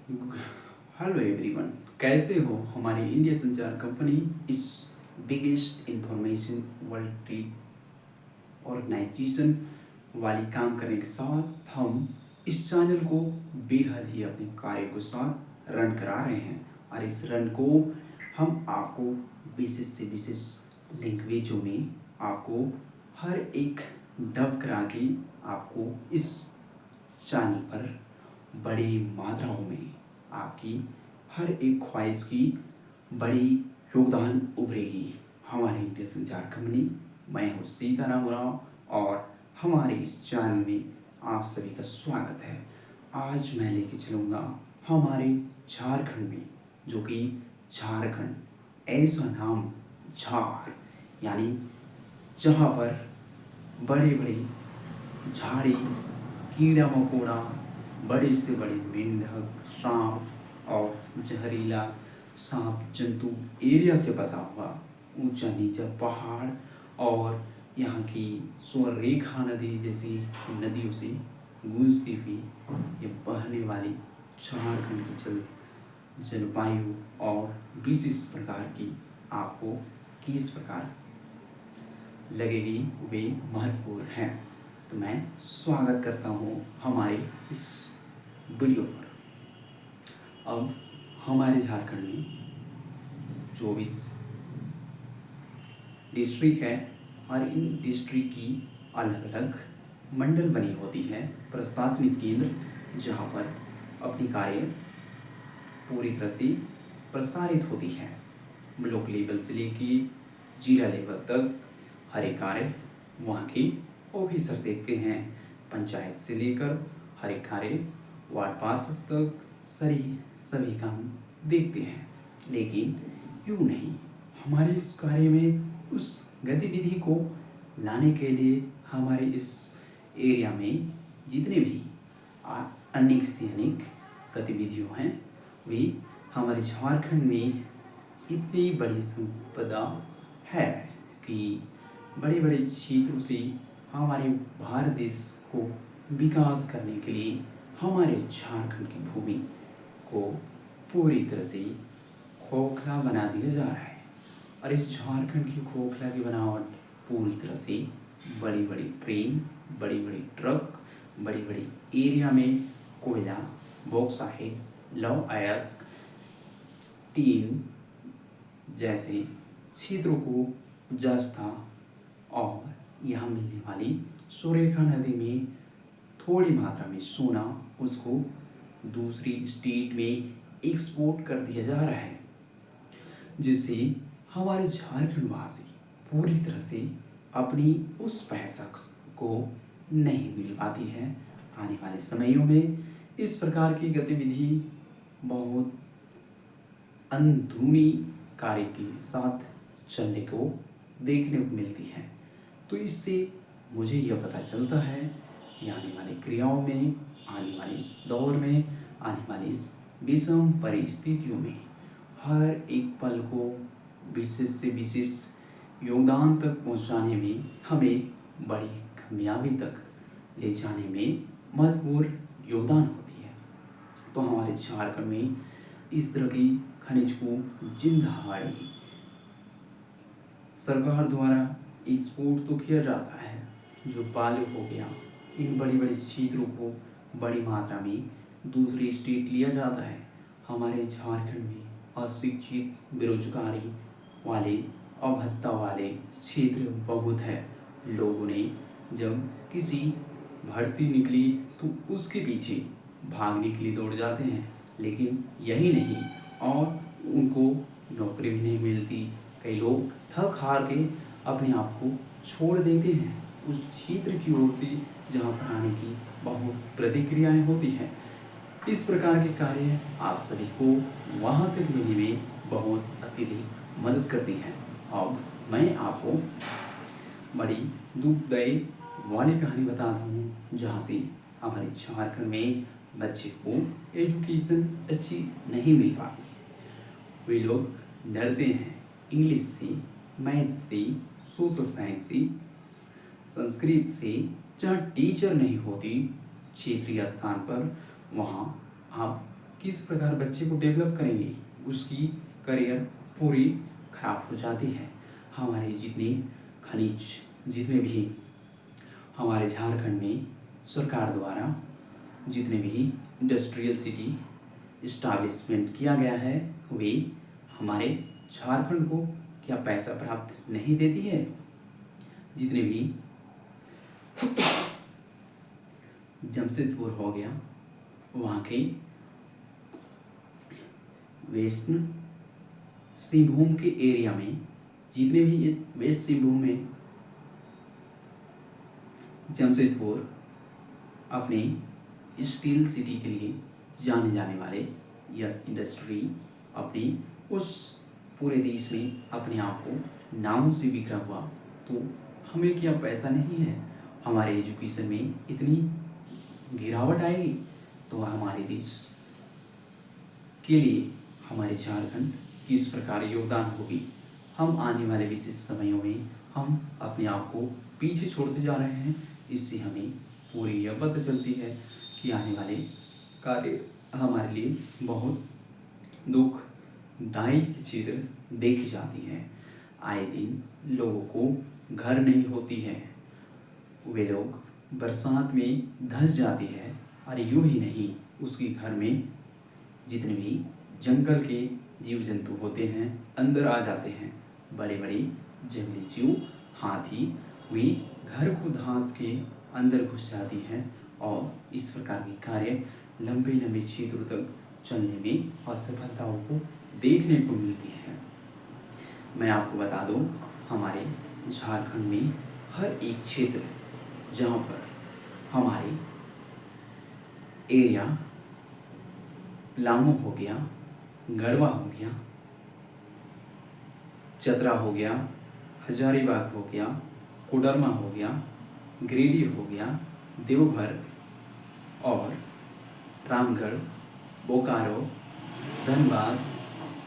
Hello everyone, कैसे हो। हमारी इंडिया संचार कंपनी इस biggest information world trade organisation वाली काम करने के साथ हम इस चैनल को बेहद ही अपने कार्य के साथ रन करा रहे हैं। और इस रन को हम आपको विशेष से विशेष लैंग्वेजों में आपको हर एक डब करा के आपको इस चैनल पर बड़ी मात्राओं में आपकी हर एक ख्वाहिश की बड़ी योगदान उभरेगी। हमारी इंडिया संचार कंपनी, मैं हूँ सीताराम राव और हमारे इस चैनल में आप सभी का स्वागत है। आज मैं लेके चलूँगा हमारे झारखंड में, जो कि झारखंड ऐसा नाम झार यानी जहाँ पर बड़े बड़े झाड़ी, कीड़ा मकोड़ा, बड़े से बड़े मेंढक, सांप और जहरीला सांप जंतु एरिया से बसा हुआ ऊंचा नीचा पहाड़ और यहाँ की स्वर्णरेखा नदी जैसी नदियों से गूंजती हुई ये बहने वाली झारखंड की जलवायु और विशेष प्रकार की आपको किस प्रकार लगेगी वे महत्वपूर्ण हैं। तो मैं स्वागत करता हूँ हमारे इस वीडियो पर। अब हमारे झारखंड में 24 डिस्ट्रिक्ट है और इन डिस्ट्रिक्ट की अलग अलग मंडल बनी होती है, प्रशासनिक केंद्र, जहाँ पर अपनी कार्य पूरी तरह से प्रसारित होती है। ब्लॉक लेवल से लेके जिला लेवल तक हर एक कार्य वहाँ के ऑफिसर देखते हैं। पंचायत से लेकर हर एक कार्य वार्ड पार्षद तक सभी काम देखते हैं। लेकिन यूँ नहीं, हमारे इस कार्य में उस गतिविधि को लाने के लिए हमारे इस एरिया में जितने भी अनेक से अनेक गतिविधियों हैं, वे हमारे झारखंड में इतनी बड़ी संपदा है कि बड़े बड़े क्षेत्रों से हमारे भारत देश को विकास करने के लिए हमारे झारखंड की भूमि को पूरी तरह से खोखला बना दिया जा रहा है। और इस झारखंड की खोखला की बनावट पूरी तरह से बड़ी बड़ी ट्रेन, बड़ी बड़ी ट्रक, बड़ी बड़ी एरिया में कोयला, बॉक्साइट, लौह अयस्क, टीन जैसे क्षेत्रों को जस्ता और यहाँ मिलने वाली सुरेखा नदी में थोड़ी मात्रा में सोना, उसको दूसरी स्टेट में एक्सपोर्ट कर दिया जा रहा है, जिससे हमारे झारखंड वासी पूरी तरह से अपनी उस पैसा को नहीं मिल पाती है। आने वाले समयों में इस प्रकार की गतिविधि बहुत अंधुनी कार्य के साथ चलने को देखने को मिलती है। तो इससे मुझे यह पता चलता है कि आने वाली क्रियाओं में, आने वाले इस दौर में, आने वाली इस विषम परिस्थितियों में हर एक पल को विशेष से विशेष योगदान तक पहुंचाने में, हमें बड़ी कामयाबी तक ले जाने में महत्वपूर्ण योगदान होती है। तो हमारे झारखंड में इस तरह की खनिज को जिंदहाड़ी सरकार द्वारा एक्सपोर्ट तो किया जाता है। जो बालू हो गया, इन बड़ी बड़ी क्षेत्रों को बड़ी मात्रा में दूसरी स्टेट लिया जाता है। हमारे झारखंड में अशिक्षित, बेरोजगारी वाले, अभत्ता वाले क्षेत्र बहुत है। लोगों ने जब किसी भर्ती निकली तो उसके पीछे भागने के लिए दौड़ जाते हैं, लेकिन यही नहीं, और उनको नौकरी भी नहीं मिलती। कई लोग थक हार के अपने आप को छोड़ देते हैं उस क्षेत्र की ओर से जहाँ पर आने की बहुत प्रतिक्रियाएं होती हैं। इस प्रकार के कार्य आप सभी को वहाँ तक लेने में बहुत अत्यधिक मदद करती है। अब मैं आपको बड़ी दुखदायी वाली कहानी बताता हूँ, जहाँ से हमारे झारखंड में बच्चे को एजुकेशन अच्छी नहीं मिल पाती है। वे लोग डरते हैं इंग्लिश से, मैथ से, सोशल साइंस से, संस्कृत से। जहाँ टीचर नहीं होती क्षेत्रीय स्थान पर, वहाँ आप किस प्रकार बच्चे को डेवलप करेंगे, उसकी करियर पूरी खराब हो जाती है। हमारे जितने खनिज, जितने भी हमारे झारखंड में सरकार द्वारा जितने भी इंडस्ट्रियल सिटी इस्टाब्लिशमेंट किया गया है, वे हमारे झारखंड को क्या पैसा प्राप्त नहीं देती है। जितने भी जमशेदपुर हो गया, वहाँ के वेस्ट सिंहभूम के एरिया में, जितने भी वेस्ट सिंहभूम में जमशेदपुर अपने स्टील सिटी के लिए जाने जाने वाले यह इंडस्ट्री अपनी उस पूरे देश में अपने आप को नामों से बिखरा हुआ, तो हमें क्या पैसा नहीं है, हमारे एजुकेशन में इतनी गिरावट आएगी तो हमारे देश के लिए हमारे झारखंड किस प्रकार योगदान होगी। हम आने वाले विशेष समयों में हम अपने आप को पीछे छोड़ते जा रहे हैं। इससे हमें पूरी यह पता चलती है कि आने वाले कार्य हमारे लिए बहुत दुखदायी चित्र देखी जाती है। आए दिन लोगों को घर नहीं होती है, वे लोग बरसात में धंस जाती है, और यूँ ही नहीं, उसके घर में जितने भी जंगल के जीव जंतु होते हैं अंदर आ जाते हैं। बड़े बड़े जंगली जीव, हाथी, वे घर को धंस के अंदर घुस जाती हैं, और इस प्रकार के कार्य लंबे लंबे क्षेत्रों तक चलने में असफलताओं को देखने को मिलती है। मैं आपको बता दूं, हमारे झारखंड में हर एक क्षेत्र जहाँ पर हमारे एरिया पलामू हो गया, गढ़वा हो गया, चतरा हो गया, हजारीबाग हो गया, कोडरमा हो गया, गिरिडीह हो गया, देवघर और रामगढ़, बोकारो, धनबाद,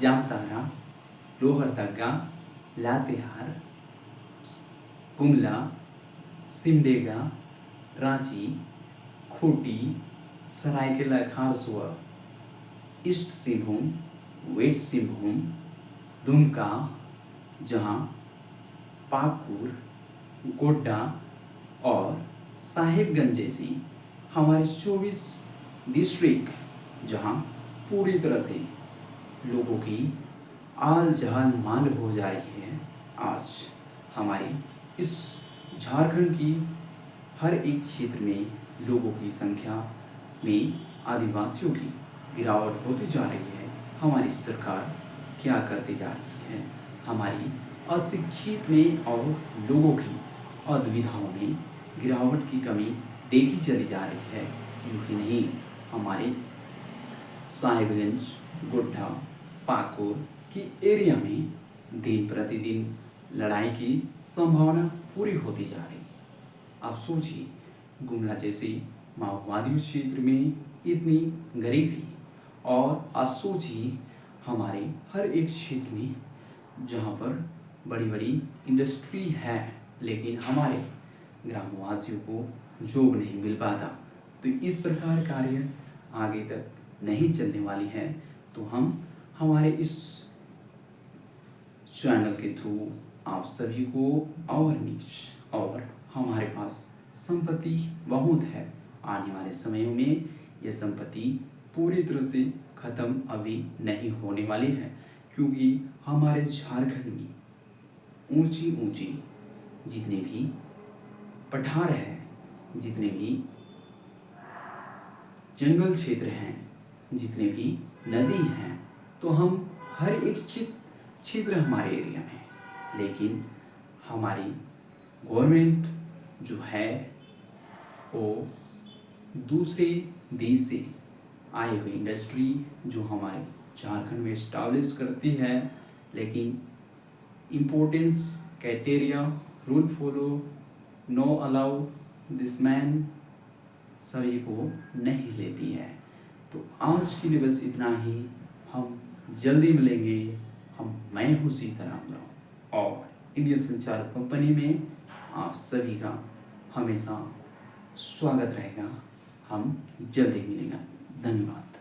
जामताड़ा, लोहरदगा, लातेहार, गुमला, सिमडेगा, रांची, खूंटी, सरायकेला खारसूआ, ईस्ट सिंहभूम, वेस्ट सिंहभूम, दुमका, जहां पाकुर, गोड्डा और साहिबगंज जैसी हमारे 24 डिस्ट्रिक्ट जहां पूरी तरह से लोगों की आल जहाल माल हो जा रही है। आज हमारी इस झारखंड की हर एक क्षेत्र में लोगों की संख्या में आदिवासियों की गिरावट होती जा रही है। हमारी सरकार क्या करती जा रही है, हमारी अशिक्षित में और लोगों की असुविधाओं में गिरावट की कमी देखी चली जा रही है। यूँ ही नहीं, हमारे साहिबगंज, गोड्डा, पाकुर की एरिया में दिन प्रतिदिन लड़ाई की संभावना पूरी होती जा रही। आप सोचिए, गुमला जैसे माओवादी क्षेत्र में इतनी गरीबी, और आप सोचिए हमारे हर एक क्षेत्र में जहाँ पर बड़ी बड़ी इंडस्ट्री है, लेकिन हमारे ग्रामवासियों को जॉब नहीं मिल पाता। तो इस प्रकार कार्य आगे तक नहीं चलने वाली है। तो हम हमारे इस चैनल के थ्रू आप सभी को और हमारे पास संपत्ति बहुत है। आने वाले समयों में यह संपत्ति पूरी तरह से खत्म अभी नहीं होने वाली है, क्योंकि हमारे झारखंड में ऊंची ऊंची जितने भी पठार हैं, जितने भी जंगल क्षेत्र हैं, जितने भी नदी हैं, तो हम हर एक क्षेत्र हमारे एरिया में है। लेकिन हमारी गवर्नमेंट जो है वो दूसरे देश से आई हुई इंडस्ट्री जो हमारे झारखंड में इस्टाब्लिश करती है, लेकिन importance criteria rule follow no allow this man सभी को नहीं लेती है। तो आज के लिए बस इतना ही। हम जल्दी मिलेंगे। मैं हूँ सीताराम राव, और इंडियन संचार कंपनी में आप सभी का हमेशा स्वागत रहेगा। हम जल्दी मिलेंगे। धन्यवाद।